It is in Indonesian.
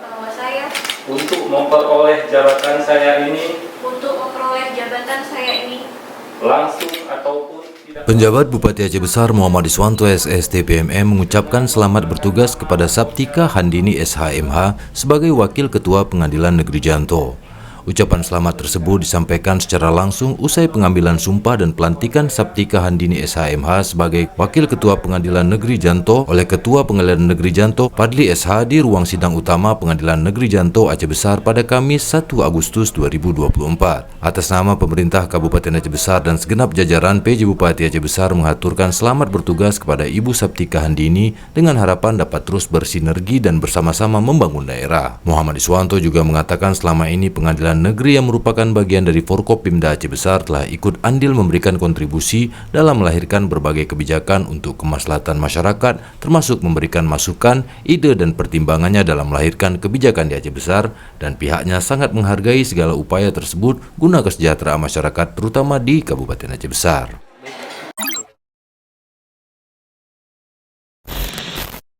bahwa saya untuk memperoleh jabatan saya ini langsung ataupun tidak. Penjabat Bupati Aceh Besar Muhammad Iswanto SST PMM mengucapkan selamat bertugas kepada Saptika Handini SHMH sebagai Wakil Ketua Pengadilan Negeri Janto. Ucapan selamat tersebut disampaikan secara langsung usai pengambilan sumpah dan pelantikan Saptika Handini SHMH sebagai Wakil Ketua Pengadilan Negeri Janto oleh Ketua Pengadilan Negeri Janto Fadli SH di ruang sidang utama Pengadilan Negeri Janto Aceh Besar pada Kamis 1 Agustus 2024. Atas nama pemerintah Kabupaten Aceh Besar dan segenap jajaran PJ Bupati Aceh Besar mengaturkan selamat bertugas kepada Ibu Saptika Handini dengan harapan dapat terus bersinergi dan bersama-sama membangun daerah. Muhammad Iswanto juga mengatakan selama ini Pengadilan Negeri yang merupakan bagian dari Forkopimda Aceh Besar telah ikut andil memberikan kontribusi dalam melahirkan berbagai kebijakan untuk kemaslahatan masyarakat, termasuk memberikan masukan, ide dan pertimbangannya dalam melahirkan kebijakan di Aceh Besar, dan pihaknya sangat menghargai segala upaya tersebut guna kesejahteraan masyarakat terutama di Kabupaten Aceh Besar.